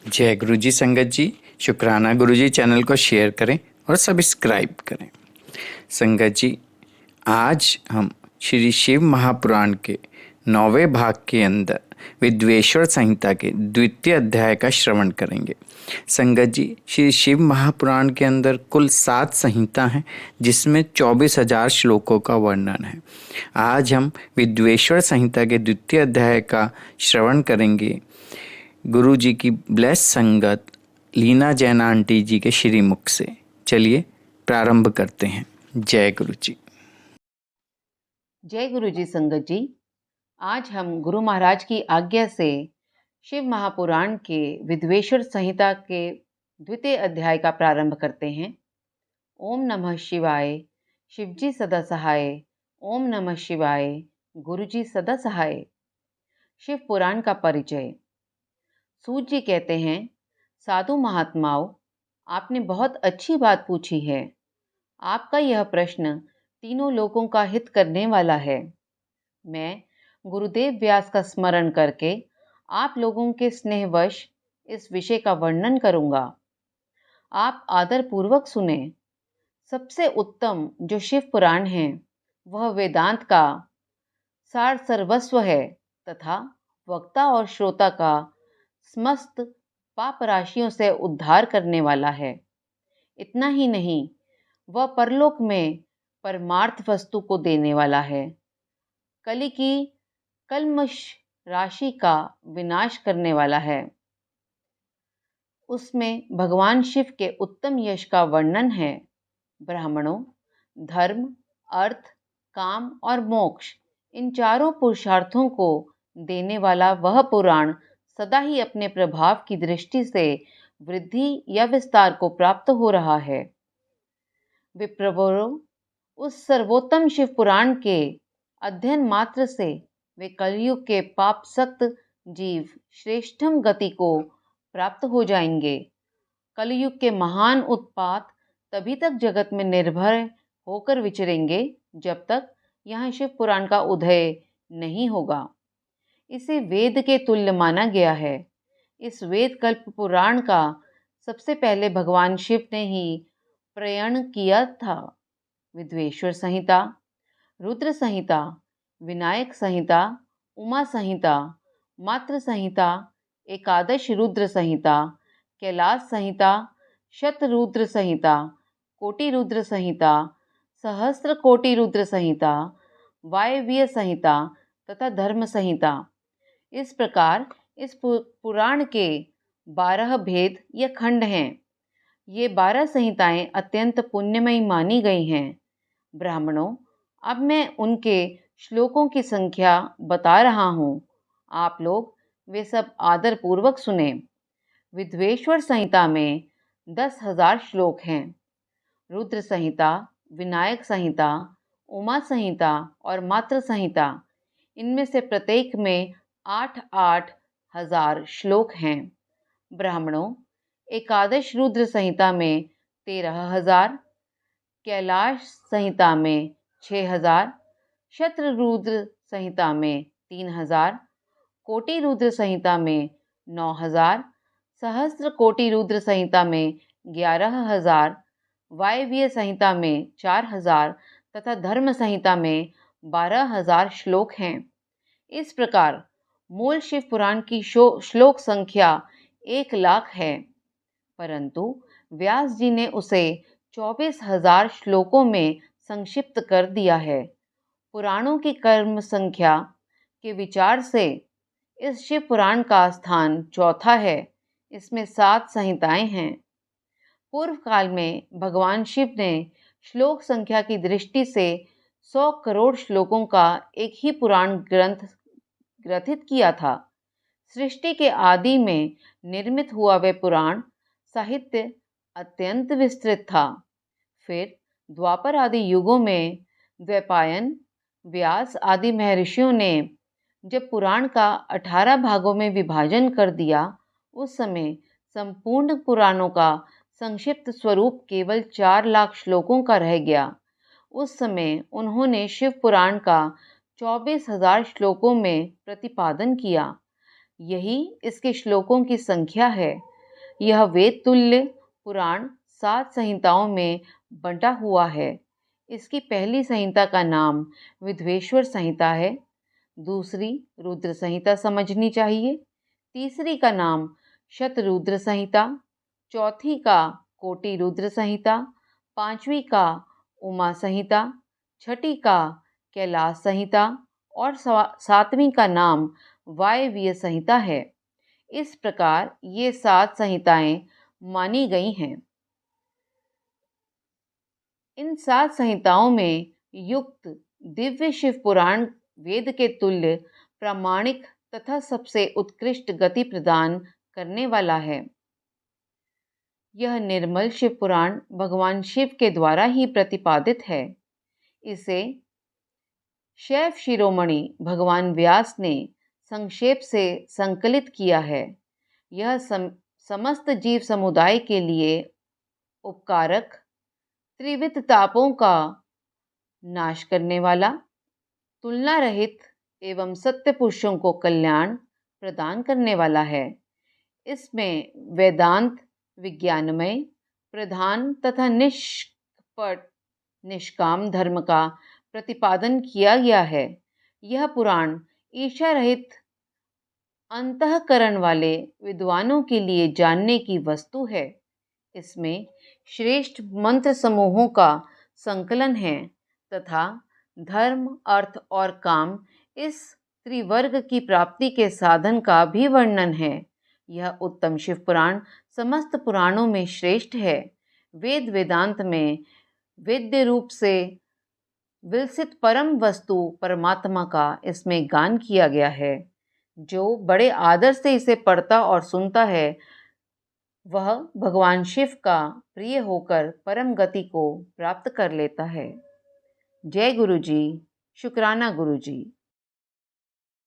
जय गुरु जी संगत जी। शुक्राना गुरु जी, चैनल को शेयर करें और सब्सक्राइब करें। संगत जी, आज हम श्री शिव महापुराण के 9वें भाग के अंदर विद्वेश्वर संहिता के द्वितीय अध्याय का श्रवण करेंगे। संगत जी, श्री शिव महापुराण के अंदर कुल 7 संहिता हैं, जिसमें 24,000 श्लोकों का वर्णन है। आज हम विद्वेश्वर संहिता के द्वितीय अध्याय का श्रवण करेंगे गुरु जी की ब्लेस संगत लीना जैन आंटी जी के श्री मुख से। चलिए प्रारंभ करते हैं। जय गुरु जी। जय गुरु जी संगत जी। आज हम गुरु महाराज की आज्ञा से शिव महापुराण के विद्वेश्वर संहिता के द्वितीय अध्याय का प्रारंभ करते हैं। ओम नमः शिवाय, शिवजी सदा सहाय। ओम नमः शिवाय, गुरु जी सदा सहाय। शिव पुराण का परिचय। सूत जी कहते हैं, साधु महात्माओं, आपने बहुत अच्छी बात पूछी है। आपका यह प्रश्न तीनों लोगों का हित करने वाला है। मैं गुरुदेव व्यास का स्मरण करके आप लोगों के स्नेहवश इस विषय का वर्णन करूंगा। आप आदरपूर्वक सुने। सबसे उत्तम जो शिव पुराण है वह वेदांत का सार सर्वस्व है तथा वक्ता और श्रोता का समस्त पाप राशियों से उद्धार करने वाला है। इतना ही नहीं, वह परलोक में परमार्थ वस्तु को देने वाला है। कली की कल्मश राशि का विनाश करने वाला है। उसमें भगवान शिव के उत्तम यश का वर्णन है। ब्राह्मणों, धर्म, अर्थ, काम और मोक्ष, इन चारों पुरुषार्थों को देने वाला वह पुराण सदा ही अपने प्रभाव की दृष्टि से वृद्धि या विस्तार को प्राप्त हो रहा है। विप्रवरों, उस सर्वोत्तम शिव पुराण के अध्ययन मात्र से वे कलयुग के पाप सक्त जीव श्रेष्ठम गति को प्राप्त हो जाएंगे। कलयुग के महान उत्पात तभी तक जगत में निर्भय होकर विचरेंगे जब तक यहाँ शिव पुराण का उदय नहीं होगा। इसे वेद के तुल्य माना गया है। इस वेद कल्प पुराण का सबसे पहले भगवान शिव ने ही प्रयण किया था। विद्वेश्वर संहिता, रुद्र संहिता, विनायक संहिता, उमा संहिता, मात्र संहिता, एकादश रुद्र संहिता, कैलाश संहिता, शतरुद्र संहिता, कोटि रुद्र संहिता, सहस्त्र कोटि रुद्र संहिता, वायव्य संहिता तथा धर्म संहिता। इस प्रकार इस पुराण के 12 भेद या खंड हैं। ये 12 संहिताएं अत्यंत पुण्यमयी मानी गई हैं। ब्राह्मणों, अब मैं उनके श्लोकों की संख्या बता रहा हूँ। आप लोग वे सब आदरपूर्वक सुने। विद्वेश्वर संहिता में 10,000 श्लोक हैं। रुद्र संहिता, विनायक संहिता, उमा संहिता और मात्र संहिता, इनमें से प्रत्येक में 8-8 हजार श्लोक हैं। ब्राह्मणों, एकादश रुद्र संहिता में 13,000, कैलाश संहिता में 6,000, शतरुद्र संहिता में 3,000, कोटि रुद्र संहिता में 9,000, सहस्त्र कोटि रुद्र संहिता में 11,000, वायव्य संहिता में 4,000 तथा धर्म संहिता में 12,000 श्लोक हैं। इस प्रकार मूल शिव पुराण की श्लोक संख्या 1,00,000 है, परंतु व्यास जी ने उसे 24,000 श्लोकों में संक्षिप्त कर दिया है। पुराणों की कर्म संख्या के विचार से इस शिव पुराण का स्थान चौथा है। इसमें 7 संहिताएं हैं। पूर्व काल में भगवान शिव ने श्लोक संख्या की दृष्टि से 100 करोड़ श्लोकों का एक ही पुराण ग्रंथ ग्रथित किया था। सृष्टि के आदि में निर्मित हुआ वह पुराण साहित्य अत्यंत विस्तृत था। फिर द्वापर आदि युगों में द्वैपायन, व्यास आदि महर्षियों ने जब पुराण का 18 भागों में विभाजन कर दिया, उस समय संपूर्ण पुराणों का संक्षिप्त स्वरूप केवल 4,00,000 श्लोकों का रह गया। उस समय उन्होंने शिव पुराण का 24,000 श्लोकों में प्रतिपादन किया। यही इसके श्लोकों की संख्या है। यह वेद तुल्य पुराण 7 संहिताओं में बंटा हुआ है। इसकी पहली संहिता का नाम विद्वेश्वर संहिता है, दूसरी रुद्र संहिता समझनी चाहिए, तीसरी का नाम शतरुद्र संहिता, चौथी का कोटि रुद्र संहिता, पांचवी का उमा संहिता, छठी का कैलाश संहिता और सातवीं का नाम वायव्य संहिता है। इस प्रकार ये 7 संहिताएं मानी गई हैं। इन 7 संहिताओं में युक्त दिव्य शिव पुराण वेद के तुल्य प्रामाणिक तथा सबसे उत्कृष्ट गति प्रदान करने वाला है। यह निर्मल शिव पुराण भगवान शिव के द्वारा ही प्रतिपादित है। इसे शैव शिरोमणि भगवान व्यास ने संक्षेप से संकलित किया है। यह समस्त जीव समुदाय के लिए उपकारक, त्रिविध तापों का नाश करने वाला, तुलना रहित एवं सत्य पुरुषों को कल्याण प्रदान करने वाला है। इसमें वेदांत विज्ञानमय प्रधान तथा निष्कपट निष्काम धर्म का प्रतिपादन किया गया है। यह पुराण ईर्ष्या रहित अंतःकरण वाले विद्वानों के लिए जानने की वस्तु है। इसमें श्रेष्ठ मंत्र समूहों का संकलन है तथा धर्म, अर्थ और काम इस त्रिवर्ग की प्राप्ति के साधन का भी वर्णन है। यह उत्तम शिव पुराण समस्त पुराणों में श्रेष्ठ है। वेद वेदांत में वेद्य रूप से विलसित परम वस्तु परमात्मा का इसमें गान किया गया है। जो बड़े आदर से इसे पढ़ता और सुनता है वह भगवान शिव का प्रिय होकर परम गति को प्राप्त कर लेता है। जय गुरु जी, शुक्राना गुरु जी।